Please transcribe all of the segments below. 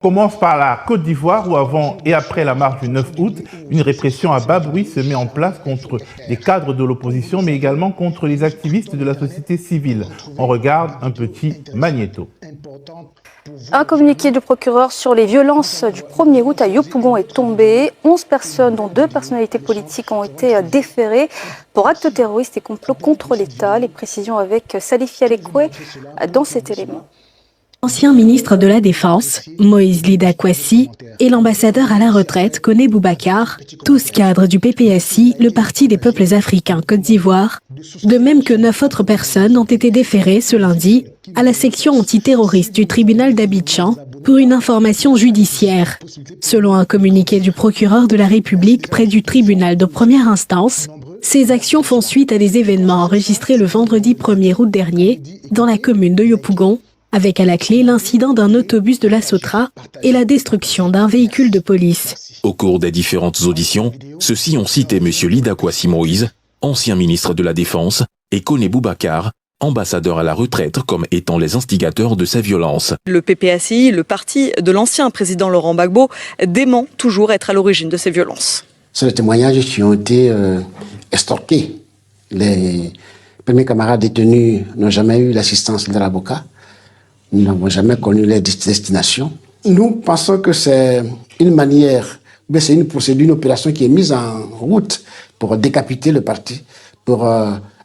Commence par la Côte d'Ivoire où avant et après la marche du 9 août, une répression à bas bruit se met en place contre les cadres de l'opposition mais également contre les activistes de la société civile. On regarde un petit magnéto. Un communiqué du procureur sur les violences du 1er août à Yopougon est tombé. 11 personnes, dont 2 personnalités politiques, ont été déférées pour actes terroristes et complots contre l'État. Les précisions avec Salif Yalekwe dans cet élément. Ancien ministre de la Défense, Moïse Lida Kwasi, et l'ambassadeur à la retraite, Koné Boubacar, tous cadres du PPACI, le Parti des peuples africains Côte d'Ivoire, de même que 9 autres personnes ont été déférées ce lundi à la section antiterroriste du tribunal d'Abidjan pour une information judiciaire. Selon un communiqué du procureur de la République près du tribunal de première instance, ces actions font suite à des événements enregistrés le vendredi 1er août dernier dans la commune de Yopougon, avec à la clé l'incident d'un autobus de la Sotra et la destruction d'un véhicule de police. Au cours des différentes auditions, ceux-ci ont cité M. Lida Kwasi Moïse, ancien ministre de la Défense, et Koné Boubacar, ambassadeur à la retraite, comme étant les instigateurs de ces violences. Le PPACI, le parti de l'ancien président Laurent Gbagbo, dément toujours être à l'origine de ces violences. C'est les témoignages qui ont été extorqués. Les premiers camarades détenus n'ont jamais eu l'assistance de l'avocat. Nous n'avons jamais connu les destinations. Nous pensons que c'est une manière, c'est une procédure, une opération qui est mise en route pour décapiter le parti, pour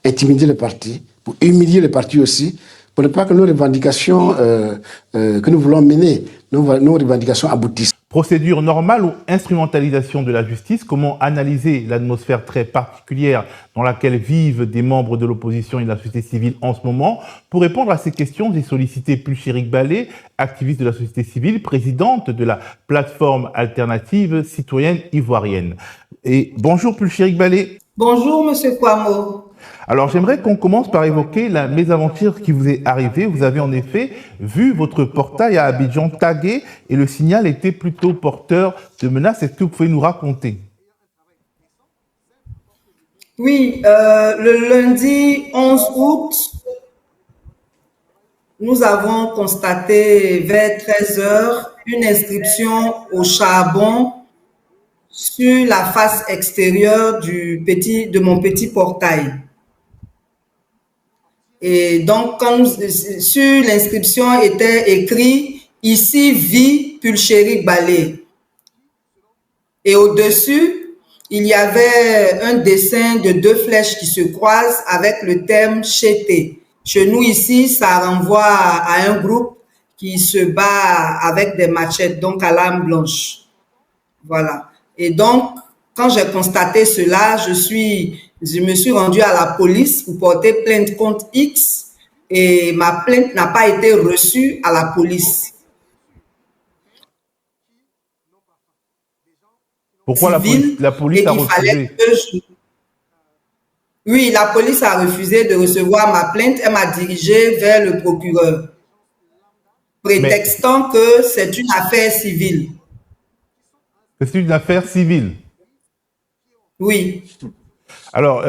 intimider le parti, pour humilier le parti aussi, pour ne pas que nos revendications que nous voulons mener, nos revendications aboutissent. Procédure normale ou instrumentalisation de la justice? Comment analyser l'atmosphère très particulière dans laquelle vivent des membres de l'opposition et de la société civile en ce moment? Pour répondre à ces questions, j'ai sollicité Pulchérik Balé, activiste de la société civile, présidente de la plateforme alternative citoyenne ivoirienne. Et bonjour Pulchérik Balé. Bonjour Monsieur Kouamo. Alors j'aimerais qu'on commence par évoquer la mésaventure qui vous est arrivée. Vous avez en effet vu votre portail à Abidjan tagué et le signal était plutôt porteur de menaces. Est-ce que vous pouvez nous raconter? Oui, le lundi 11 août, nous avons constaté vers 13 h une inscription au charbon sur la face extérieure de mon petit portail. Et donc, sur l'inscription était écrit « Ici vit Pulchérik Balé ». Et au-dessus, il y avait un dessin de 2 flèches qui se croisent avec le terme « Chété ». Chez nous ici, ça renvoie à un groupe qui se bat avec des machettes, donc à l'arme blanche. Voilà. Et donc, quand j'ai constaté cela, je me suis rendue à la police pour porter plainte contre X et ma plainte n'a pas été reçue à la police. Pourquoi la police a refusé? Oui, la police a refusé de recevoir ma plainte. Elle m'a dirigée vers le procureur, prétextant que c'est une affaire civile. C'est une affaire civile? Oui. Alors,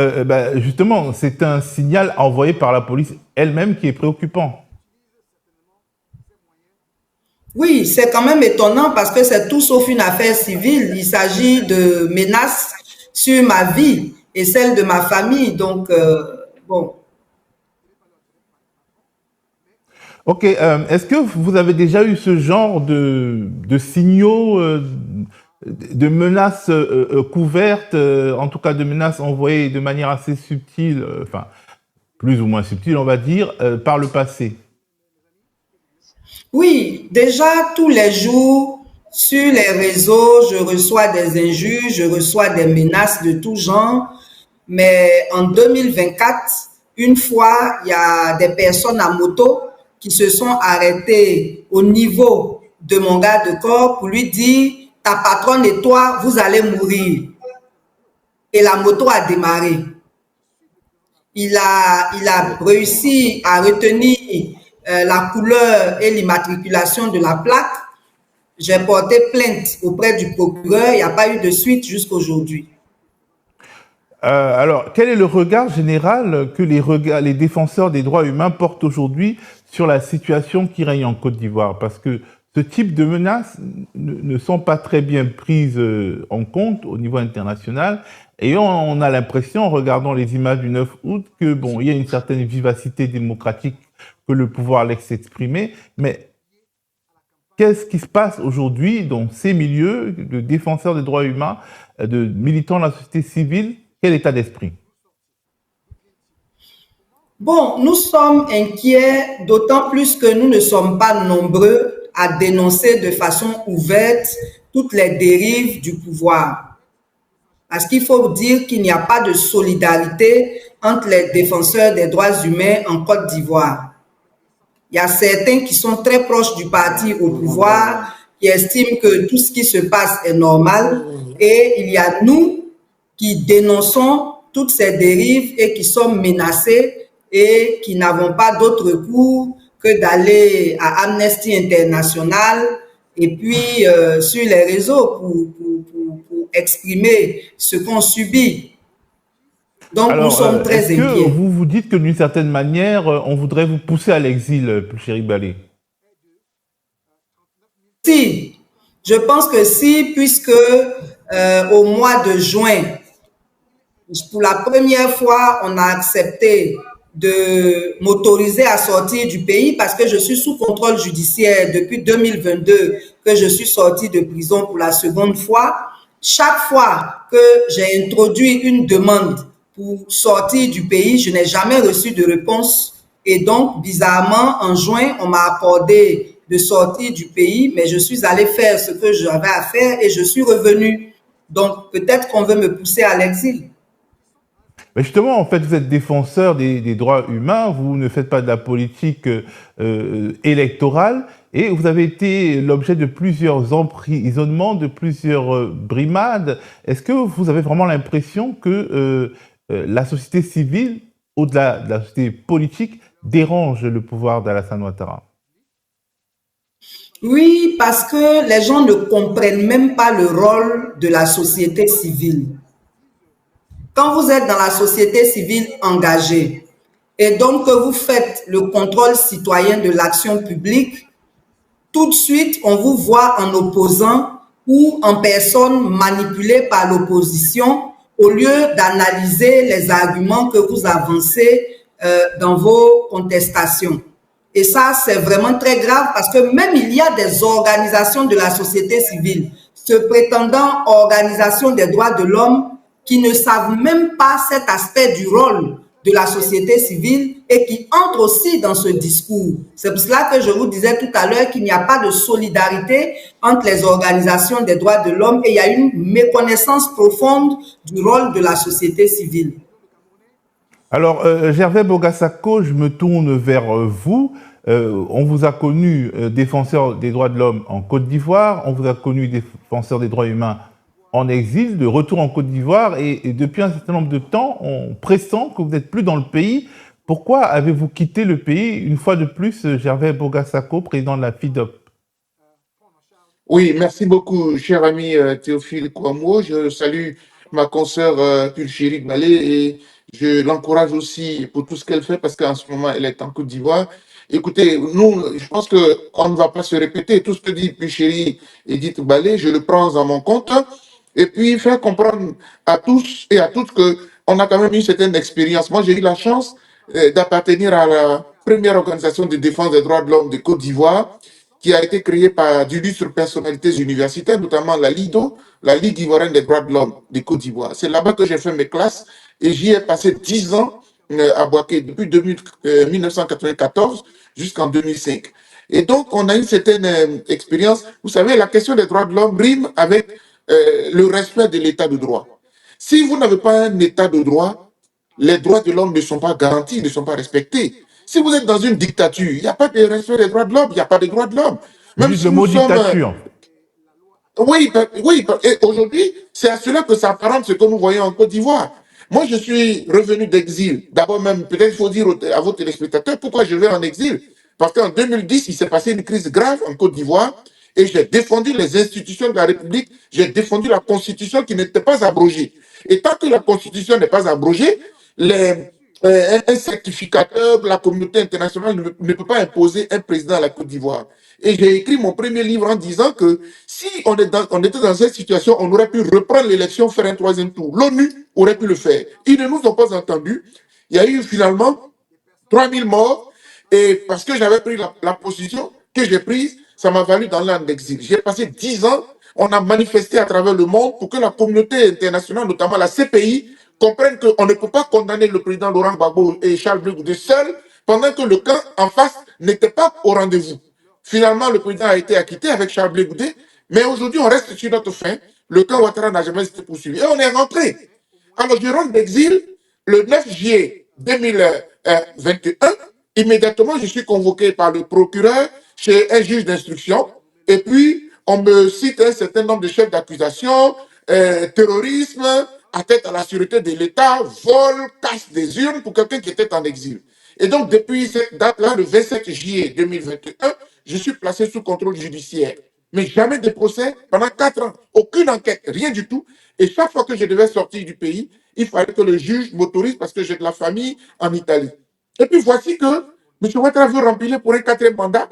justement, c'est un signal envoyé par la police elle-même qui est préoccupant. Oui, c'est quand même étonnant parce que c'est tout sauf une affaire civile. Il s'agit de menaces sur ma vie et celle de ma famille. Donc, bon. Ok, est-ce que vous avez déjà eu ce genre de signaux de menaces couvertes, en tout cas de menaces envoyées de manière assez subtile, enfin plus ou moins subtile on va dire, par le passé? Oui, déjà tous les jours sur les réseaux, je reçois des injures, je reçois des menaces de tout genre, mais en 2024, une fois, il y a des personnes à moto qui se sont arrêtées au niveau de mon garde de corps pour lui dire « Ta patronne et toi, vous allez mourir ». Et la moto a démarré. Il a réussi à retenir la couleur et l'immatriculation de la plaque. J'ai porté plainte auprès du procureur. Il n'y a pas eu de suite jusqu'aujourd'hui. Alors, quel est le regard général que les défenseurs des droits humains portent aujourd'hui sur la situation qui règne en Côte d'Ivoire? Parce que ce type de menaces ne sont pas très bien prises en compte au niveau international. Et on a l'impression, en regardant les images du 9 août, que bon, il y a une certaine vivacité démocratique, que le pouvoir laisse s'exprimer, mais qu'est-ce qui se passe aujourd'hui dans ces milieux de défenseurs des droits humains, de militants de la société civile? Quel état d'esprit? Bon, nous sommes inquiets, d'autant plus que nous ne sommes pas nombreux à dénoncer de façon ouverte toutes les dérives du pouvoir. Parce qu'il faut dire qu'il n'y a pas de solidarité entre les défenseurs des droits humains en Côte d'Ivoire. Il y a certains qui sont très proches du parti au pouvoir, qui estiment que tout ce qui se passe est normal, et il y a nous qui dénonçons toutes ces dérives et qui sommes menacés et qui n'avons pas d'autre recours que d'aller à Amnesty International et puis sur les réseaux pour exprimer ce qu'on subit. Donc, alors, nous sommes très est-ce inquiets. que vous vous dites que d'une certaine manière, on voudrait vous pousser à l'exil, chéri Balé? Si, je pense que si, puisque au mois de juin, pour la première fois, on a accepté de m'autoriser à sortir du pays parce que je suis sous contrôle judiciaire depuis 2022 que je suis sortie de prison pour la seconde fois. Chaque fois que j'ai introduit une demande pour sortir du pays, je n'ai jamais reçu de réponse. Et donc, bizarrement, en juin, on m'a accordé de sortir du pays, mais je suis allée faire ce que j'avais à faire et je suis revenue. Donc, peut-être qu'on veut me pousser à l'exil. Mais justement, en fait, vous êtes défenseur des droits humains, vous ne faites pas de la politique électorale, et vous avez été l'objet de plusieurs emprisonnements, de plusieurs brimades. Est-ce que vous avez vraiment l'impression que la société civile, au-delà de la société politique, dérange le pouvoir d'Alassane Ouattara? Oui, parce que les gens ne comprennent même pas le rôle de la société civile. Quand vous êtes dans la société civile engagée et donc que vous faites le contrôle citoyen de l'action publique, tout de suite, on vous voit en opposant ou en personne manipulée par l'opposition au lieu d'analyser les arguments que vous avancez dans vos contestations. Et ça, c'est vraiment très grave parce que même il y a des organisations de la société civile, se prétendant organisations des droits de l'homme, qui ne savent même pas cet aspect du rôle de la société civile et qui entrent aussi dans ce discours. C'est pour cela que je vous disais tout à l'heure qu'il n'y a pas de solidarité entre les organisations des droits de l'homme et il y a une méconnaissance profonde du rôle de la société civile. Alors, Gervais Bogassako, je me tourne vers vous. On vous a connu défenseur des droits de l'homme en Côte d'Ivoire, on vous a connu défenseur des droits humains en exil, de retour en Côte d'Ivoire, et depuis un certain nombre de temps, on pressent que vous n'êtes plus dans le pays. Pourquoi avez-vous quitté le pays, une fois de plus, Gervais Bogassako, président de la FIDOP? Oui, merci beaucoup, cher ami Théophile Kouamouo. Je salue ma consoeur Pulchérie Balé et je l'encourage aussi pour tout ce qu'elle fait parce qu'en ce moment, elle est en Côte d'Ivoire. Écoutez, nous, je pense qu'on ne va pas se répéter. Tout ce que dit Pulchérie Edith Balé, je le prends à mon compte. Et puis, faire comprendre à tous et à toutes qu'on a quand même une certaine expérience. Moi, j'ai eu la chance d'appartenir à la première organisation de défense des droits de l'homme de Côte d'Ivoire, qui a été créée par d'illustres personnalités universitaires, notamment la LIDO, la Ligue ivoirienne des droits de l'homme de Côte d'Ivoire. C'est là-bas que j'ai fait mes classes et j'y ai passé 10 ans à Boaké, depuis 1994 jusqu'en 2005. Et donc, on a une certaine expérience. Vous savez, la question des droits de l'homme rime avec le respect de l'état de droit. Si vous n'avez pas un état de droit, les droits de l'homme ne sont pas garantis, ne sont pas respectés. Si vous êtes dans une dictature, il n'y a pas de respect des droits de l'homme, il n'y a pas de droits de l'homme. Même si le mot dictature. Oui, et aujourd'hui, c'est à cela que ça apparente ce que nous voyons en Côte d'Ivoire. Moi, je suis revenu d'exil. D'abord même, peut-être il faut dire à vos téléspectateurs pourquoi je vais en exil. Parce qu'en 2010, il s'est passé une crise grave en Côte d'Ivoire et j'ai défendu les institutions de la République, j'ai défendu la Constitution qui n'était pas abrogée. Et tant que la Constitution n'est pas abrogée, un certificateur de la communauté internationale ne peut pas imposer un président à la Côte d'Ivoire. Et j'ai écrit mon premier livre en disant que si on était dans cette situation, on aurait pu reprendre l'élection, faire un troisième tour. L'ONU aurait pu le faire. Ils ne nous ont pas entendus. Il y a eu finalement 3000 morts. Et parce que j'avais pris la position que j'ai prise, ça m'a valu dans l'an d'exil. J'ai passé 10 ans, on a manifesté à travers le monde pour que la communauté internationale, notamment la CPI, comprenne qu'on ne peut pas condamner le président Laurent Gbagbo et Charles Blé Goudé seuls pendant que le camp en face n'était pas au rendez-vous. Finalement, le président a été acquitté avec Charles Blé Goudé, mais aujourd'hui, on reste sur notre fin. Le camp Ouattara n'a jamais été poursuivi. Et on est rentré. Alors, je rentre d'exil le 9 juillet 2021. Immédiatement, je suis convoqué par le procureur chez un juge d'instruction. Et puis, on me cite un certain nombre de chefs d'accusation, terrorisme, atteinte à la sûreté de l'État, vol, casse des urnes pour quelqu'un qui était en exil. Et donc, depuis cette date-là, le 27 juillet 2021, je suis placé sous contrôle judiciaire. Mais jamais de procès pendant 4 ans. Aucune enquête, rien du tout. Et chaque fois que je devais sortir du pays, il fallait que le juge m'autorise parce que j'ai de la famille en Italie. Et puis voici que M. Ouattara veut remplir pour un 4e mandat.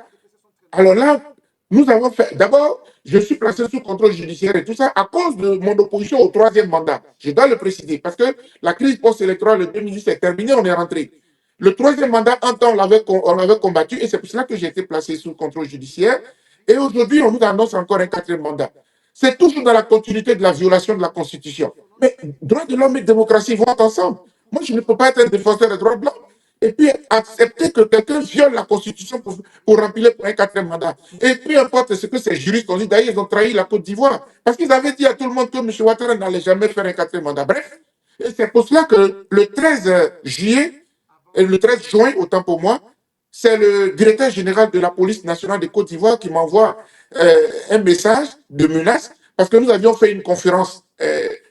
Alors là, nous avons fait... D'abord, je suis placé sous contrôle judiciaire et tout ça à cause de mon opposition au 3e mandat. Je dois le préciser parce que la crise post-électorale de 2010 est terminée, on est rentré. Le 3e mandat, un temps, on l'avait combattu et c'est pour cela que j'ai été placé sous contrôle judiciaire. Et aujourd'hui, on nous annonce encore un 4e mandat. C'est toujours dans la continuité de la violation de la Constitution. Mais droits de l'homme et démocratie vont ensemble. Moi, je ne peux pas être un défenseur des droits de l'homme et puis accepter que quelqu'un viole la Constitution pour remplir pour un 4e mandat. Et peu importe ce que ces juristes ont dit, d'ailleurs, ils ont trahi la Côte d'Ivoire. Parce qu'ils avaient dit à tout le monde que M. Ouattara n'allait jamais faire un 4e mandat. Bref, et c'est pour cela que le 13 juillet, et le 13 juin, autant pour moi, c'est le directeur général de la police nationale de Côte d'Ivoire qui m'envoie un message de menace parce que nous avions fait une conférence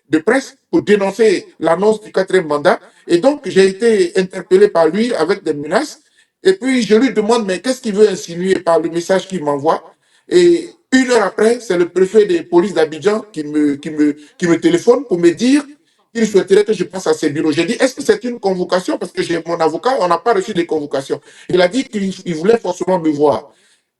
de presse pour dénoncer l'annonce du 4e mandat. Et donc, j'ai été interpellé par lui avec des menaces. Et puis, je lui demande, mais qu'est-ce qu'il veut insinuer par le message qu'il m'envoie? Et 1 heure après, c'est le préfet de police d'Abidjan qui me téléphone pour me dire qu'il souhaiterait que je passe à ses bureaux. J'ai dit, est-ce que c'est une convocation? Parce que j'ai mon avocat, on n'a pas reçu de convocation. Il a dit qu'il voulait forcément me voir.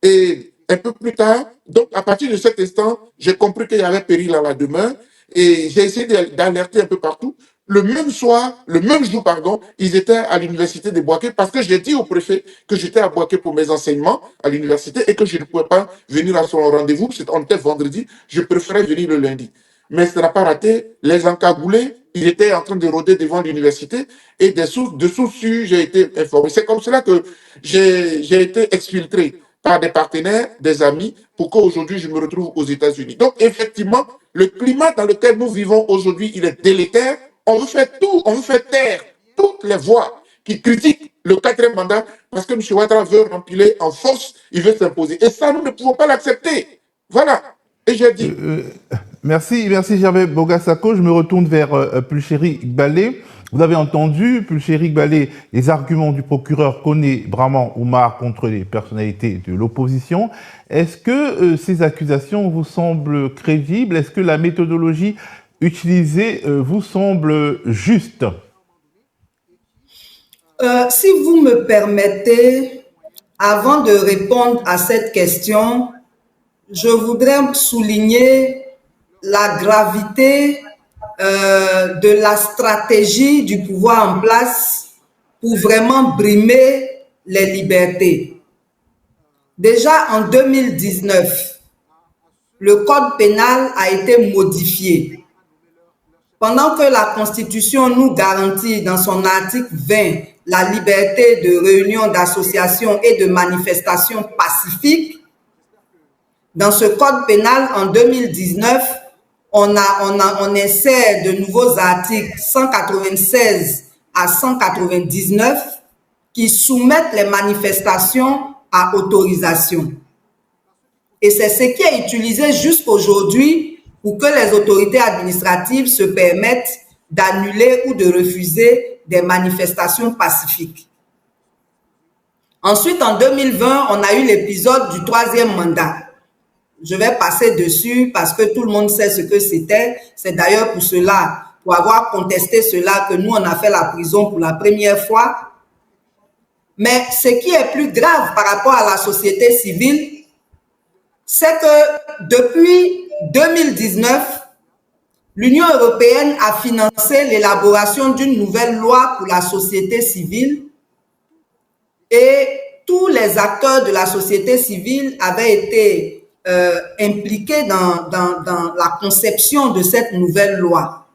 Et un peu plus tard, donc à partir de cet instant, j'ai compris qu'il y avait péril à la demeure et j'ai essayé d'alerter un peu partout. Le même jour, ils étaient à l'université de Bouaké parce que j'ai dit au préfet que j'étais à Bouaké pour mes enseignements à l'université et que je ne pouvais pas venir à son rendez-vous. On était vendredi, je préférais venir le lundi. Mais ça n'a pas raté. Les encagoulés, ils étaient en train de rôder devant l'université et de sources sûres, j'ai été informé. C'est comme cela que j'ai été exfiltré par des partenaires, des amis, pour qu'aujourd'hui je me retrouve aux États-Unis. Donc effectivement, le climat dans lequel nous vivons aujourd'hui, il est délétère. On veut faire tout, on veut faire taire toutes les voix qui critiquent le 4e mandat parce que M. Ouattara veut remplir en force, il veut s'imposer. Et ça, nous ne pouvons pas l'accepter. Voilà. Et j'ai dit... Merci Gervais Bogassako. Je me retourne vers Pulchéri Gballé. Vous avez entendu, Pulchéri Gballé, les arguments du procureur Koné Braman Oumar contre les personnalités de l'opposition. Est-ce que ces accusations vous semblent crédibles? Est-ce que la méthodologie utilisée vous semble juste? Si vous me permettez, avant de répondre à cette question, je voudrais souligner la gravité de la stratégie du pouvoir en place pour vraiment brimer les libertés. Déjà en 2019, le code pénal a été modifié. Pendant que la Constitution nous garantit dans son article 20 la liberté de réunion, d'association et de manifestation pacifique, dans ce code pénal en 2019, on insère de nouveaux articles 196 à 199 qui soumettent les manifestations à autorisation. Et c'est ce qui est utilisé jusqu'aujourd'hui pour que les autorités administratives se permettent d'annuler ou de refuser des manifestations pacifiques. Ensuite, en 2020, on a eu l'épisode du 3e mandat. Je vais passer dessus parce que tout le monde sait ce que c'était. C'est d'ailleurs pour cela, pour avoir contesté cela, que nous, on a fait la prison pour la première fois. Mais ce qui est plus grave par rapport à la société civile, c'est que depuis 2019, l'Union européenne a financé l'élaboration d'une nouvelle loi pour la société civile et tous les acteurs de la société civile avaient été impliqués dans la conception de cette nouvelle loi.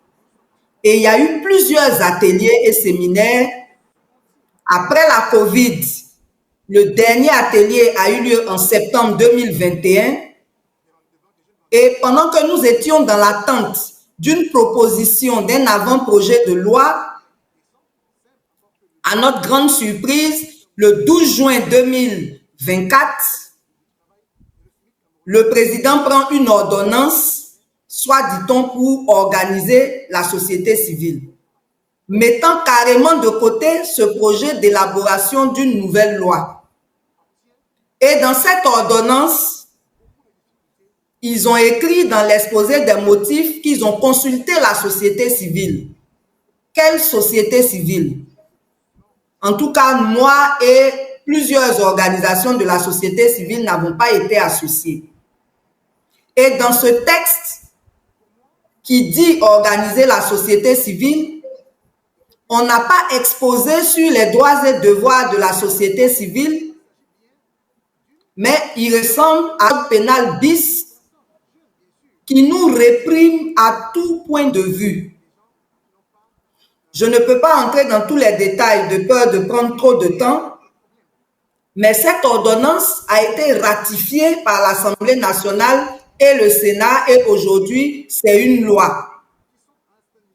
Et il y a eu plusieurs ateliers et séminaires. Après la COVID, le dernier atelier a eu lieu en septembre 2021. Et pendant que nous étions dans l'attente d'une proposition, d'un avant-projet de loi, à notre grande surprise, le 12 juin 2024, le président prend une ordonnance, soit dit-on pour organiser la société civile, mettant carrément de côté ce projet d'élaboration d'une nouvelle loi. Et dans cette ordonnance, ils ont écrit dans l'exposé des motifs qu'ils ont consulté la société civile. Quelle société civile? En tout cas, moi et plusieurs organisations de la société civile n'avons pas été associées. Et dans ce texte qui dit organiser la société civile, on n'a pas exposé sur les droits et devoirs de la société civile, mais il ressemble à un pénal bis qui nous réprime à tout point de vue. Je ne peux pas entrer dans tous les détails de peur de prendre trop de temps, mais cette ordonnance a été ratifiée par l'Assemblée nationale et le Sénat et aujourd'hui, c'est une loi.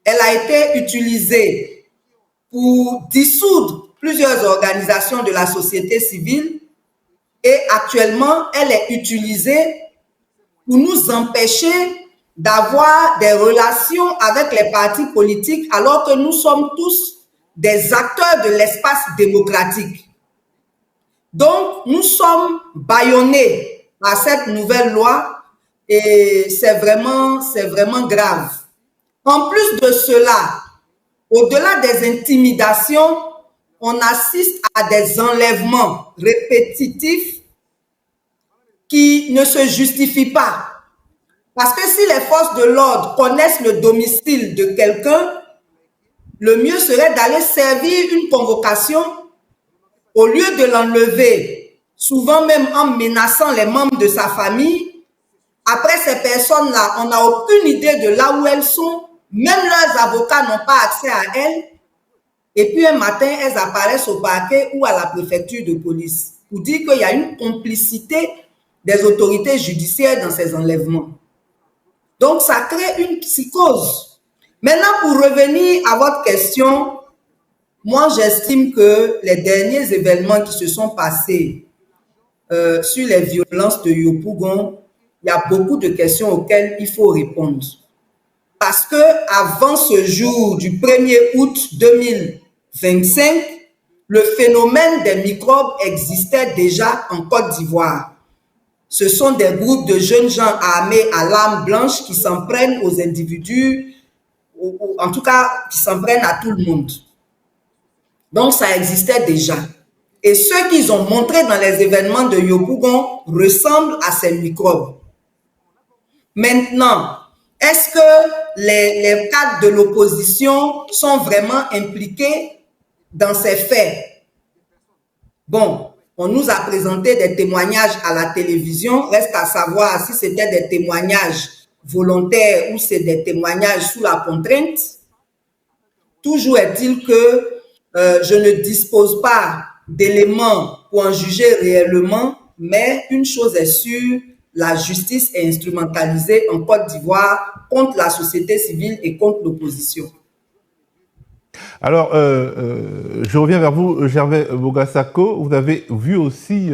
Elle a été utilisée pour dissoudre plusieurs organisations de la société civile et actuellement, elle est utilisée pour nous empêcher d'avoir des relations avec les partis politiques alors que nous sommes tous des acteurs de l'espace démocratique. Donc, nous sommes bâillonnés par cette nouvelle loi et c'est vraiment grave. En plus de cela, au-delà des intimidations, on assiste à des enlèvements répétitifs qui ne se justifient pas. Parce que si les forces de l'ordre connaissent le domicile de quelqu'un, le mieux serait d'aller servir une convocation au lieu de l'enlever, souvent même en menaçant les membres de sa famille. Après ces personnes-là, on n'a aucune idée de là où elles sont, même leurs avocats n'ont pas accès à elles. Et puis un matin, elles apparaissent au parquet ou à la préfecture de police pour dire qu'il y a une complicité des autorités judiciaires dans ces enlèvements. Donc, ça crée une psychose. Maintenant, pour revenir à votre question, moi, j'estime que les derniers événements qui se sont passés sur les violences de Yopougon, il y a beaucoup de questions auxquelles il faut répondre. Parce que avant ce jour du 1er août 2025, le phénomène des microbes existait déjà en Côte d'Ivoire. Ce sont des groupes de jeunes gens armés à l'arme blanche qui s'en prennent aux individus, ou en tout cas qui s'en prennent à tout le monde. Donc ça existait déjà. Et ceux qu'ils ont montrés dans les événements de Yopougon ressemblent à ces microbes. Maintenant, est-ce que les cadres de l'opposition sont vraiment impliqués dans ces faits? Bon, on nous a présenté des témoignages à la télévision. Reste à savoir si c'était des témoignages volontaires ou c'est des témoignages sous la contrainte. Toujours est-il que je ne dispose pas d'éléments pour en juger réellement, mais une chose est sûre, la justice est instrumentalisée en Côte d'Ivoire contre la société civile et contre l'opposition. Alors, je reviens vers vous, Gervais Bogassako. Vous avez vu aussi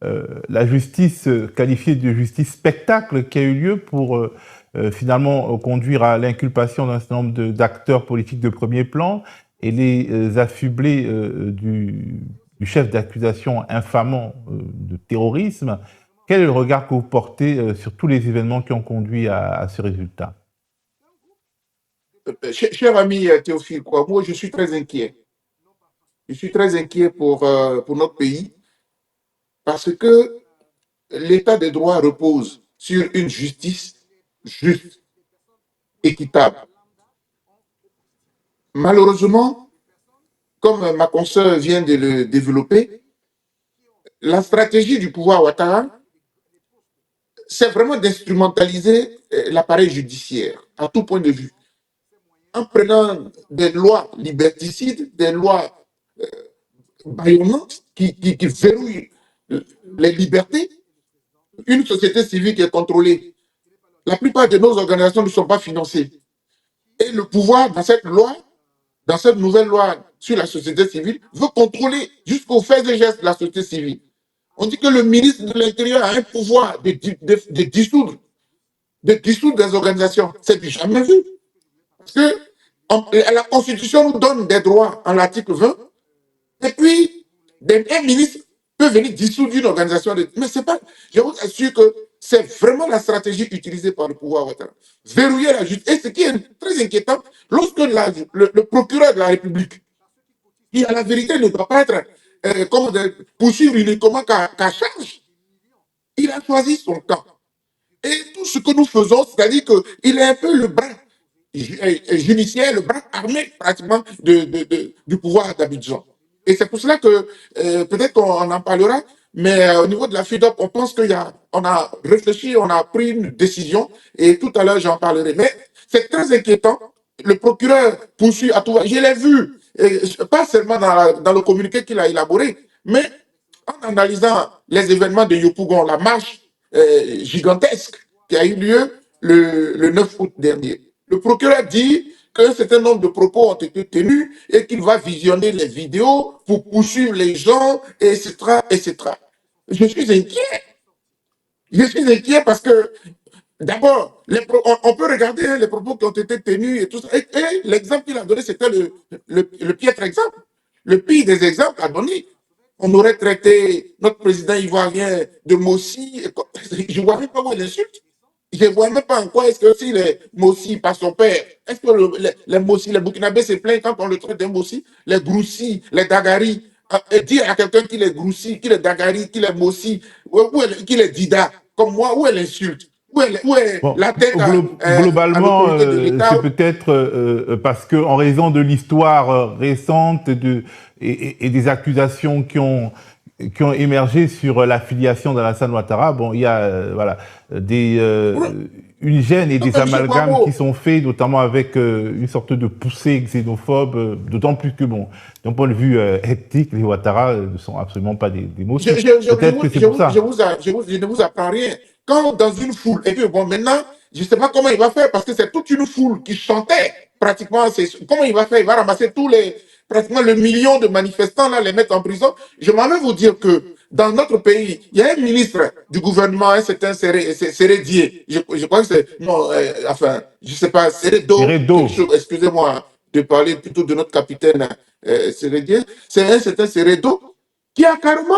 la justice qualifiée de justice spectacle qui a eu lieu pour finalement conduire à l'inculpation d'un certain nombre d'acteurs politiques de premier plan et les affubler du chef d'accusation infamant de terrorisme. Quel est le regard que vous portez sur tous les événements qui ont conduit à ce résultat? Cher ami Théophile, moi je suis très inquiet. Je suis très inquiet pour notre pays parce que l'état des droits repose sur une justice juste, équitable. Malheureusement, comme ma consoeur vient de le développer, la stratégie du pouvoir Ouattara, c'est vraiment d'instrumentaliser l'appareil judiciaire à tout point de vue, en prenant des lois liberticides, des lois bâillonnantes qui verrouillent les libertés. Une société civile qui est contrôlée. La plupart de nos organisations ne sont pas financées. Et le pouvoir, dans cette loi, dans cette nouvelle loi sur la société civile, veut contrôler jusqu'aux faits et gestes de la société civile. On dit que le ministre de l'Intérieur a un pouvoir de dissoudre des organisations. C'est du jamais vu. Parce que la Constitution nous donne des droits en l'article 20, et puis un ministre peut venir dissoudre une organisation. Mais c'est pas. Je vous assure que c'est vraiment la stratégie utilisée par le pouvoir Ouattara. Verrouiller la justice. Et ce qui est très inquiétant, lorsque le procureur de la République, qui à la vérité ne doit pas être poursuivre uniquement qu'à charge, il a choisi son camp. Et tout ce que nous faisons, c'est-à-dire qu'il est un peu le bras judiciaire, le bras armé pratiquement du pouvoir d'Abidjan. Et c'est pour cela que peut-être qu'on en parlera, mais au niveau de la FIDOP, on pense on a réfléchi, on a pris une décision, et tout à l'heure j'en parlerai. Mais c'est très inquiétant. Le procureur poursuit à tout va. Je l'ai vu, pas seulement dans le communiqué qu'il a élaboré, mais en analysant les événements de Yopougon, la marche gigantesque qui a eu lieu le 9 août dernier. Le procureur dit qu'un certain nombre de propos ont été tenus et qu'il va visionner les vidéos pour poursuivre les gens, etc., etc. Je suis inquiet. Je suis inquiet parce que, d'abord, on peut regarder les propos qui ont été tenus et tout ça. Et l'exemple qu'il a donné, c'était le piètre exemple. Le pire des exemples à donner. On aurait traité notre président ivoirien de Mossi. Je ne vois même pas où il insulte. Je ne vois même pas en quoi est-ce que si les Mossi par son père, est-ce que les Mossi, les Burkinabés se plaignent quand on le traite de Mossi, les Groussi, les Dagari, et dire à quelqu'un qu'il est Groussi, qu'il est Dagari, qu'il est Mossi, qu'il est Dida, comme moi, où est l'insulte? Où est Bon, la tête globalement, à l'autorité de l'État? c'est peut-être parce que en raison de l'histoire récente et des accusations qui ont émergé sur l'affiliation d'Alassane Ouattara. Bon, il y a voilà une gêne et des amalgames qui sont faits, notamment avec une sorte de poussée xénophobe, d'autant plus que bon, d'un point de vue ethnique, les Ouattara ne sont absolument pas des mots. Peut-être que c'est pour ça. Je ne vous apprends rien. Quand dans une foule, et puis bon, maintenant, je ne sais pas comment il va faire, parce que c'est toute une foule qui chantait pratiquement. Comment il va faire? Il va ramasser pratiquement le million de manifestants, là, les mettre en prison. Je m'en vais vous dire que dans notre pays, il y a un ministre du gouvernement, un certain Sérédier. Je crois que c'est, non, enfin, je ne sais pas, Sérédo. Excusez-moi de parler plutôt de notre capitaine Sérédier. C'est un certain Sérédo qui a carrément,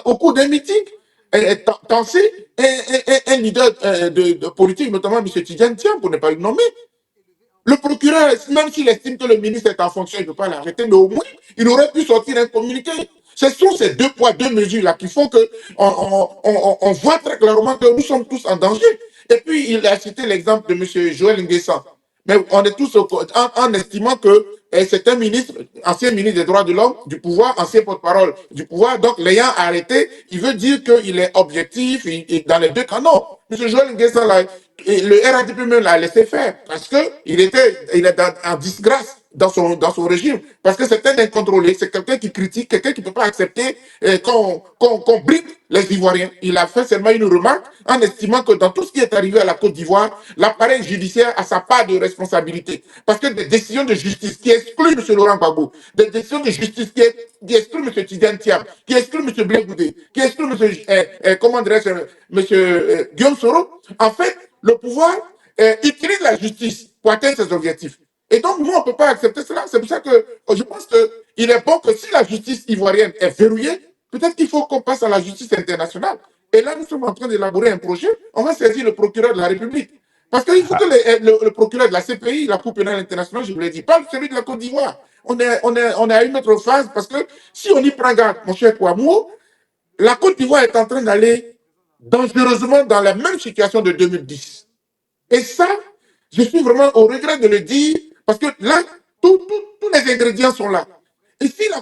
au cours d'un meeting, tensé un leader de politique, notamment M. Tidjane Thiam, pour ne pas le nommer. Le procureur, même s'il estime que le ministre est en fonction, il ne peut pas l'arrêter, mais au moins, il aurait pu sortir un communiqué. Ce sont ces deux poids, deux mesures-là qui font qu'on voit très clairement que nous sommes tous en danger. Et puis, il a cité l'exemple de M. Joël Nguessan. Mais on est tous en estimant que c'est un ministre, ancien ministre des droits de l'homme, du pouvoir, ancien porte-parole du pouvoir. Donc, l'ayant arrêté, il veut dire qu'il est objectif et dans les deux cas. Non, M. Joël Nguessan, là, le RADP même l'a laissé faire parce qu'il est en disgrâce dans son régime. Parce que c'est un incontrôlé, c'est quelqu'un qui critique, quelqu'un qui ne peut pas accepter qu'on bride les Ivoiriens. Il a fait seulement une remarque en estimant que dans tout ce qui est arrivé à la Côte d'Ivoire, l'appareil judiciaire a sa part de responsabilité. Parce que des décisions de justice qui excluent M. Laurent Gbagbo, des décisions de justice qui excluent M. Tidjane Thiam, qui excluent M. Blé Goudé, qui excluent M. Guillaume Soro, en fait, le pouvoir utilise la justice pour atteindre ses objectifs. Et donc, nous, on ne peut pas accepter cela. C'est pour ça que je pense qu'il est bon que si la justice ivoirienne est verrouillée, peut-être qu'il faut qu'on passe à la justice internationale. Et là, nous sommes en train d'élaborer un projet. On va saisir le procureur de la République. Parce qu'il faut que le procureur de la CPI, la Cour pénale internationale, je vous l'ai dit, pas celui de la Côte d'Ivoire. On est à une autre phase parce que si on y prend garde, mon cher Kouamouo, la Côte d'Ivoire est en train d'aller dangereusement dans la même situation de 2010. Et ça, je suis vraiment au regret de le dire, parce que là, tous les ingrédients sont là. Et si la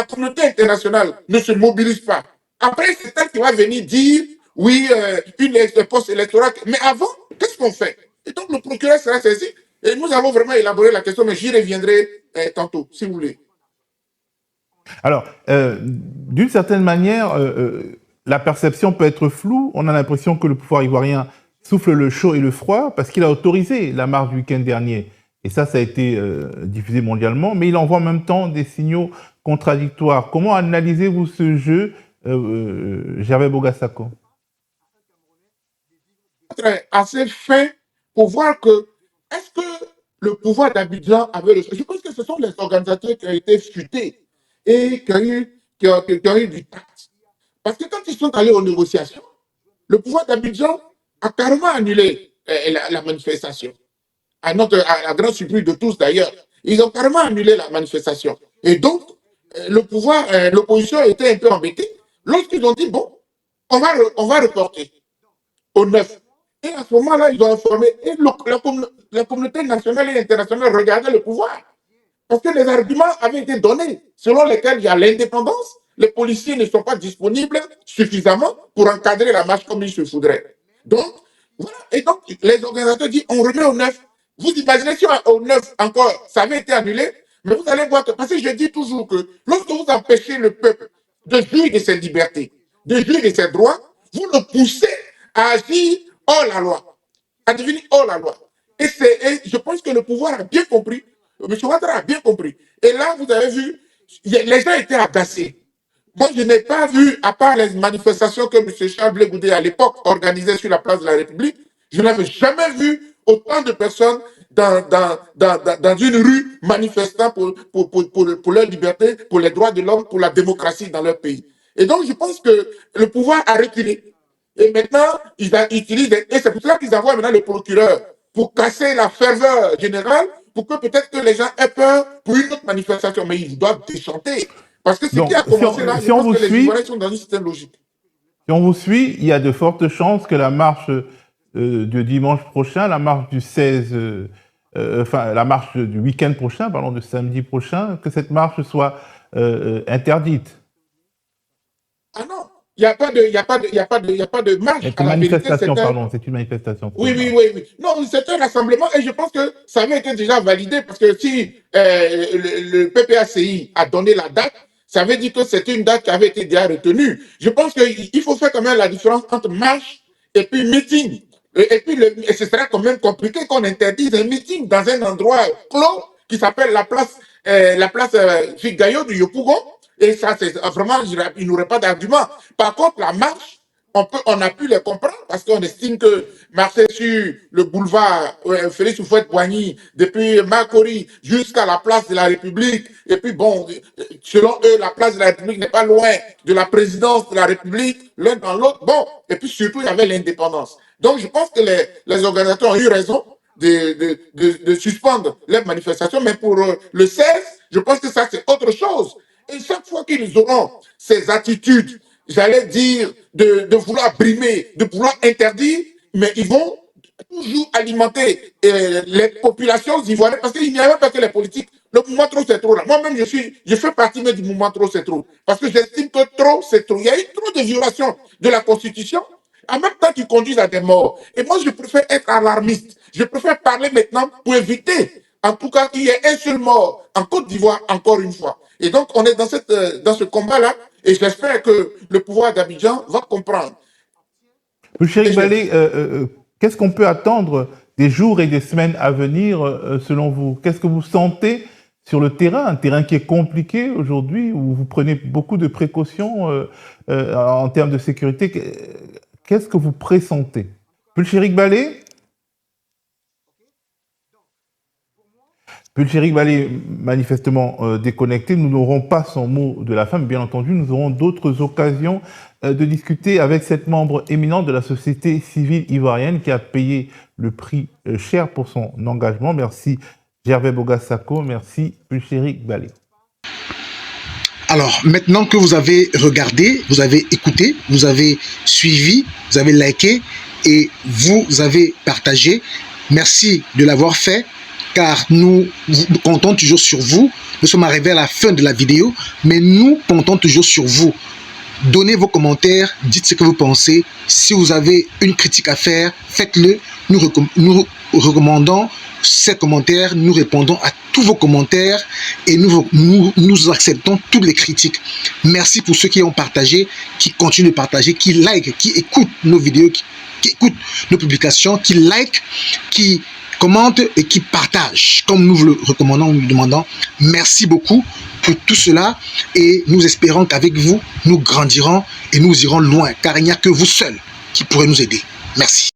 communauté internationale ne se mobilise pas, après, c'est elle qui va venir dire, oui, une poste électorale. Mais avant, qu'est-ce qu'on fait? Et donc, le procureur sera saisi. Et nous avons vraiment élaboré la question, mais j'y reviendrai tantôt, si vous voulez. Alors, d'une certaine manière, la perception peut être floue. On a l'impression que le pouvoir ivoirien souffle le chaud et le froid parce qu'il a autorisé la marche du week-end dernier. Et ça a été diffusé mondialement, mais il envoie en même temps des signaux contradictoires. Comment analysez-vous ce jeu, Gervais Bogassako? Assez fin pour voir que est-ce que le pouvoir d'Abidjan avait le choix. Je pense que ce sont les organisateurs qui ont été futés et qui ont eu du tact. Parce que quand ils sont allés aux négociations, le pouvoir d'Abidjan a carrément annulé la manifestation. À la grande surprise de tous d'ailleurs. Ils ont carrément annulé la manifestation. Et donc, l'opposition était un peu embêtée lorsqu'ils ont dit, bon, on va reporter au 9. Et à ce moment-là, ils ont informé, et la communauté nationale et internationale regardait le pouvoir. Parce que les arguments avaient été donnés, selon lesquels il y a l'indépendance, les policiers ne sont pas disponibles suffisamment pour encadrer la marche comme il se faudrait. Donc, voilà. Et donc, les organisateurs disent, on remet au 9. Vous imaginez si au 9 encore, ça avait été annulé, mais vous allez voir que, parce que je dis toujours que lorsque vous empêchez le peuple de jouir de ses libertés, de jouir de ses droits, vous le poussez à agir hors la loi, à devenir hors la loi. Et je pense que le pouvoir a bien compris, M. Ouattara a bien compris. Et là, vous avez vu, les gens étaient agacés. Moi, je n'ai pas vu, à part les manifestations que M. Charles Blé Goudé, à l'époque, organisait sur la place de la République, je n'avais jamais vu autant de personnes dans une rue manifestant pour leur liberté, pour les droits de l'homme, pour la démocratie dans leur pays. Et donc, je pense que le pouvoir a reculé. Et maintenant, ils utilisent, et c'est pour cela qu'ils envoient maintenant le procureur pour casser la ferveur générale, pour que peut-être que les gens aient peur pour une autre manifestation. Mais ils doivent déchanter. Parce que ce qui a commencé là, je pense que les Ivoiriens sont dans une système logique. Si on vous suit, il y a de fortes chances que la marche de dimanche prochain, la marche du 16, la marche du week-end prochain, pardon, de samedi prochain, que cette marche soit interdite. Ah non, il n'y a pas de marche. C'est une manifestation, pardon, c'est une manifestation. Oui. Non, c'est un rassemblement et je pense que ça avait été déjà validé parce que si le PPACI a donné la date, ça veut dire que c'est une date qui avait été déjà retenue. Je pense qu'il faut faire quand même la différence entre marche et puis meeting. Et puis, ce serait quand même compliqué qu'on interdise un meeting dans un endroit clos qui s'appelle la place Figayo du Yopougon. Et ça, c'est vraiment, il n'y aurait pas d'argument. Par contre, la marche, on a pu les comprendre parce qu'on estime que marcher sur le boulevard Félix Houphouët-Boigny depuis Makori jusqu'à la place de la République, et puis bon, selon eux, la place de la République n'est pas loin de la présidence de la République, l'un dans l'autre. Bon, et puis surtout, il y avait l'indépendance. Donc, je pense que les organisateurs ont eu raison de suspendre les manifestations, mais pour le 16, je pense que ça, c'est autre chose. Et chaque fois qu'ils auront ces attitudes, j'allais dire, de vouloir brimer, de vouloir interdire, mais ils vont toujours alimenter les populations ivoiriennes, parce qu'il n'y a même pas que les politiques. Le mouvement trop, c'est trop là. Moi-même, je fais partie du mouvement trop, c'est trop. Parce que j'estime que trop, c'est trop. Il y a eu trop de violations de la Constitution, en même temps qui conduisent à des morts. Et moi, je préfère être alarmiste. Je préfère parler maintenant pour éviter, en tout cas, qu'il y ait un seul mort en Côte d'Ivoire, encore une fois. Et donc, on est dans ce combat-là, et j'espère que le pouvoir d'Abidjan va comprendre. Chéric Balé, qu'est-ce qu'on peut attendre des jours et des semaines à venir, selon vous? Qu'est-ce que vous sentez sur le terrain, un terrain qui est compliqué aujourd'hui, où vous prenez beaucoup de précautions en termes de sécurité? Qu'est-ce que vous pressentez? Chéric Balé? Chéric Balé, manifestement déconnecté, nous n'aurons pas son mot de la fin, mais bien entendu, nous aurons d'autres occasions de discuter avec cette membre éminente de la société civile ivoirienne qui a payé le prix cher pour son engagement. Merci Gervais Bogassako, merci Chéric Balé. Alors, maintenant que vous avez regardé, vous avez écouté, vous avez suivi, vous avez liké et vous avez partagé, merci de l'avoir fait, car nous comptons toujours sur vous. Nous sommes arrivés à la fin de la vidéo, mais nous comptons toujours sur vous. Donnez vos commentaires, dites ce que vous pensez. Si vous avez une critique à faire, faites-le. Nous recommandons ces commentaires, nous répondons à tous vos commentaires et nous acceptons toutes les critiques. Merci pour ceux qui ont partagé, qui continuent de partager, qui like, qui écoutent nos vidéos, qui écoutent nos publications, qui like, qui commentent et qui partagent, comme nous vous le recommandons, nous le demandons. Merci beaucoup pour tout cela et nous espérons qu'avec vous, nous grandirons et nous irons loin, car il n'y a que vous seuls qui pourrez nous aider. Merci.